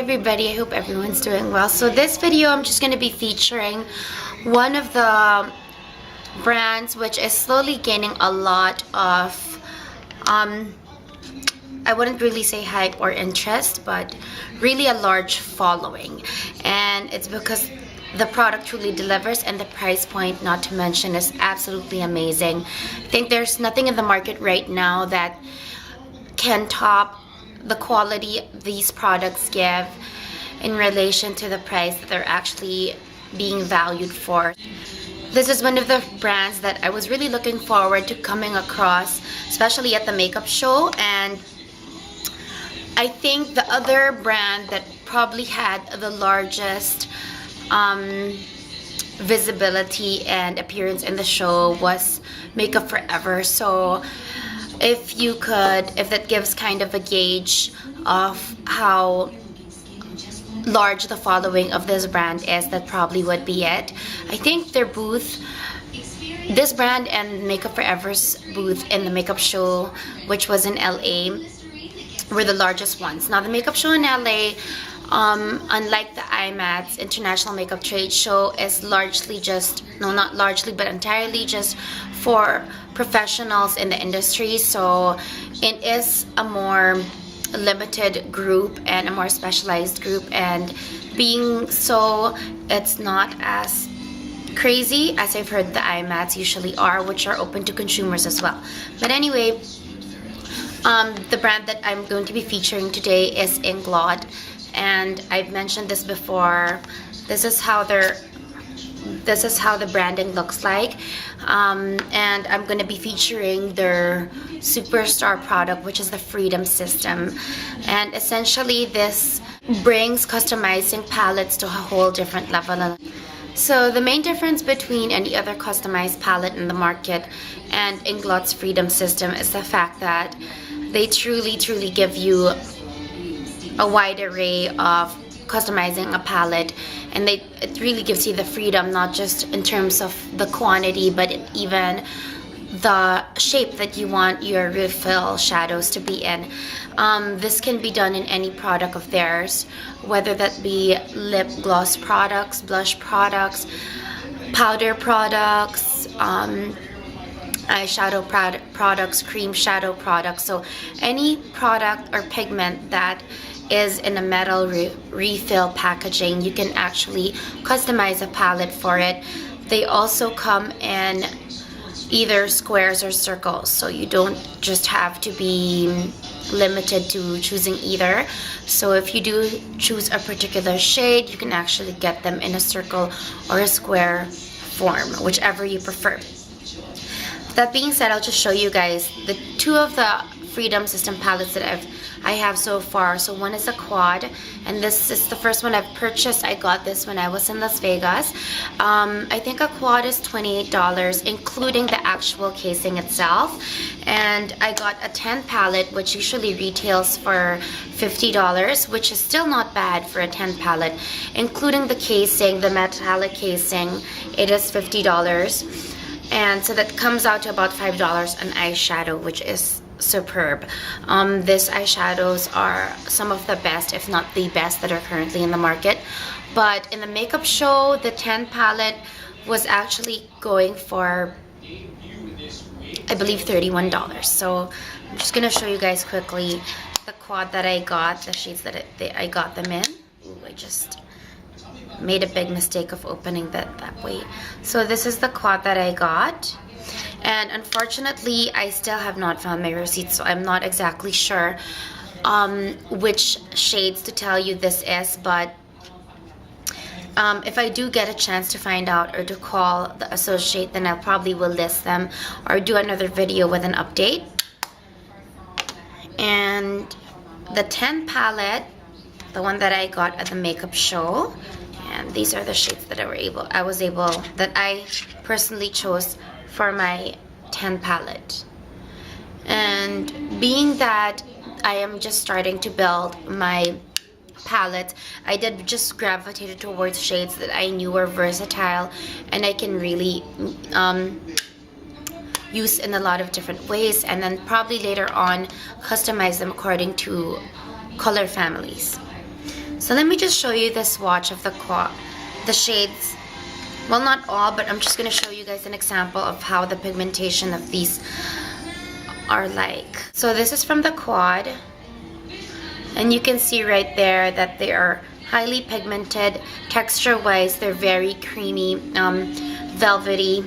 everybody, I hope everyone's doing well. So this video I'm just going to be featuring one of the brands which is slowly gaining a lot of I wouldn't really say hype or interest, but really a large following, and it's because the product truly delivers and the price point, not to mention, is absolutely amazing. I think there's nothing in the market right now that can top the quality these products give in relation to the price that they're actually being valued for. This is one of the brands that I was really looking forward to coming across, especially at the makeup show, and I think the other brand that probably had the largest visibility and appearance in the show was Makeup Forever. So if that gives kind of a gauge of how large the following of this brand is, that probably would be it. I think their booth, this brand and Makeup Forever's booth in the makeup show, which was in LA, were the largest ones. Now the makeup show in LA, unlike the IMATS International Makeup Trade Show, is largely just, no, not largely, but entirely just for professionals in the industry. So it is a more limited group and a more specialized group, and being so, it's not as crazy as I've heard the IMATS usually are, which are open to consumers as well. But anyway, the brand that I'm going to be featuring today is Inglot, and I've mentioned this before. This is how the branding looks like, and I'm going to be featuring their superstar product, which is the Freedom System. And essentially this brings customizing palettes to a whole different level. So the main difference between any other customized palette in the market and Inglot's Freedom System is the fact that they truly give you a wide array of customizing a palette, and it really gives you the freedom, not just in terms of the quantity, but even the shape that you want your refill shadows to be in. This can be done in any product of theirs, whether that be lip gloss products, blush products, powder products, eyeshadow products, cream shadow products. So any product or pigment that is in a metal refill packaging, you can actually customize a palette for it. They also come in either squares or circles, so you don't just have to be limited to choosing either. So if you do choose a particular shade, you can actually get them in a circle or a square form, whichever you prefer. That being said, I'll just show you guys the two of the Freedom System palettes that I have so far. So one is a quad, and this is the first one I've purchased. I got this when I was in Las Vegas. I think a quad is $28, including the actual casing itself. And I got a 10 palette, which usually retails for $50, which is still not bad for a 10 palette. Including the casing, the metallic casing, it is $50. And so that comes out to about $5 an eyeshadow, which is superb. These eyeshadows are some of the best, if not the best, that are currently in the market. But in the makeup show, the 10 palette was actually going for, I believe, $31. So I'm just gonna show you guys quickly the quad that I got, the shades that I got them in. Ooh, I just made a big mistake of opening that way. So this is the quad that I got, and unfortunately I still have not found my receipt, so I'm not exactly sure which shades to tell you this is. But if I do get a chance to find out or to call the associate, then I probably will list them or do another video with an update. And the 10 palette, the one that I got at the makeup show, and these are the shades that I personally chose for my 10 palette. And being that I am just starting to build my palette, I did just gravitate towards shades that I knew were versatile and I can really use in a lot of different ways, and then probably later on customize them according to color families. So let me just show you the swatch of the shades. Well, not all, but I'm just going to show you guys an example of how the pigmentation of these are like. So this is from the Quad, and you can see right there that they are highly pigmented. Texture wise, they're very creamy, velvety.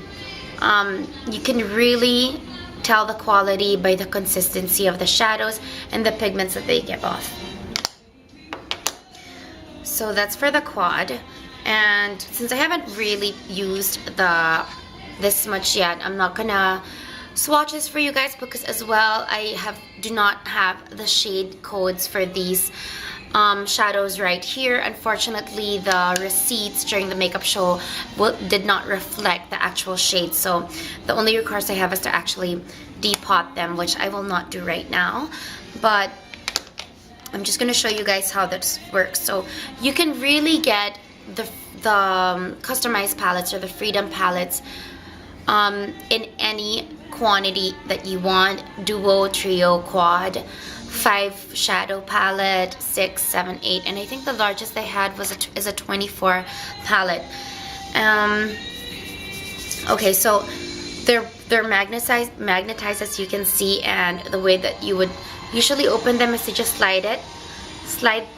You can really tell the quality by the consistency of the shadows and the pigments that they give off. So that's for the Quad. And since I haven't really used this much yet, I'm not gonna swatches for you guys, because as well I do not have the shade codes for these shadows right here. Unfortunately, the receipts during the makeup show did not reflect the actual shades, so the only recourse I have is to actually depot them, which I will not do right now, but I'm just going to show you guys how this works. So you can really get the customized palettes or the Freedom palettes in any quantity that you want: duo, trio, quad, 5 shadow palette, 6, 7, 8, and I think the largest they had is a 24 palette. Okay, so they're magnetized, as you can see, and the way that you would usually open them is to just slide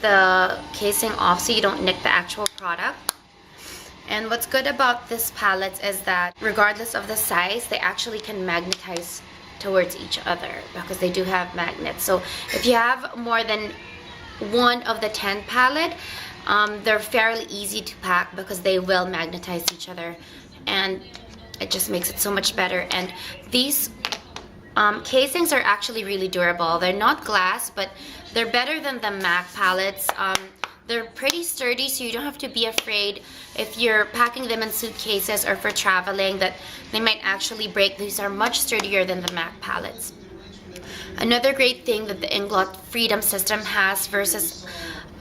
the casing off so you don't nick the actual product. And what's good about this palette is that regardless of the size, they actually can magnetize towards each other, because they do have magnets. So if you have more than one of the 10 palette, they're fairly easy to pack because they will magnetize each other, and it just makes it so much better. And these casings are actually really durable. They're not glass, but they're better than the MAC palettes. They're pretty sturdy, so you don't have to be afraid if you're packing them in suitcases or for traveling that they might actually break. These are much sturdier than the MAC palettes. Another great thing that the Inglot Freedom system has versus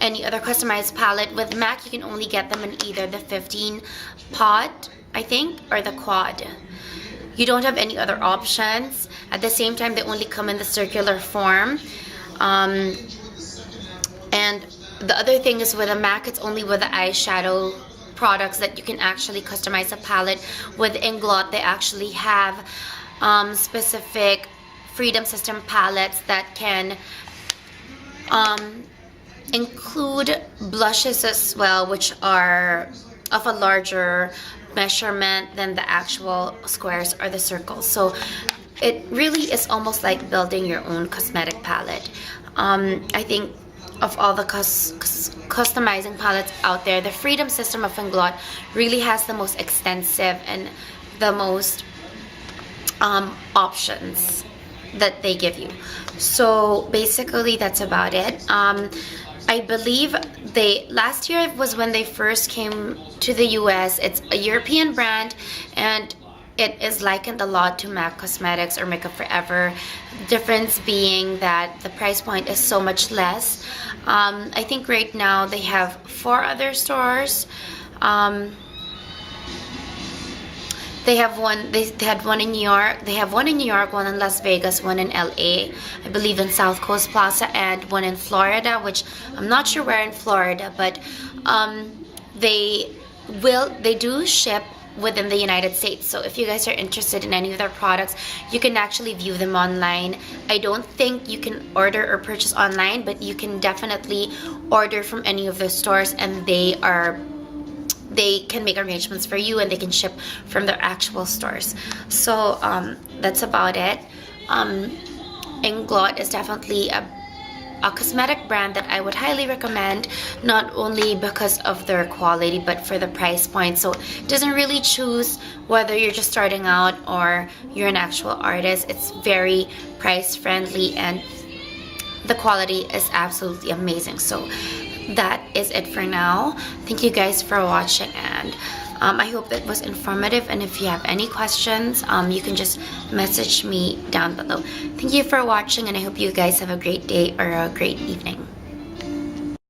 any other customized palette, with MAC you can only get them in either the 15 pot, I think, or the Quad. You don't have any other options. At the same time, they only come in the circular form. And the other thing is, with a MAC, it's only with the eyeshadow products that you can actually customize a palette. With Inglot, they actually have specific Freedom System palettes that can include blushes as well, which are of a larger measurement than the actual squares or the circles. So it really is almost like building your own cosmetic palette. I think of all the customizing palettes out there, the Freedom System of Inglot really has the most extensive and the most options that they give you. So basically that's about it. I believe last year was when they first came to the US. It's a European brand, and it is likened a lot to MAC Cosmetics or Makeup Forever. The difference being that the price point is so much less. I think right now they have 4 other stores. They had one in New York. They have one in New York, one in Las Vegas, one in LA, I believe in South Coast Plaza, and one in Florida, which I'm not sure where in Florida, but they do ship within the United States. So if you guys are interested in any of their products, you can actually view them online. I don't think you can order or purchase online, but you can definitely order from any of the stores, and they can make arrangements for you, and they can ship from their actual stores. So that's about it. Inglot is definitely a cosmetic brand that I would highly recommend, not only because of their quality but for the price point. So it doesn't really choose whether you're just starting out or you're an actual artist. It's very price friendly, and the quality is absolutely amazing. So that is it for now. Thank you guys for watching, and I hope that was informative, and if you have any questions, you can just message me down below. Thank you for watching, and I hope you guys have a great day or a great evening.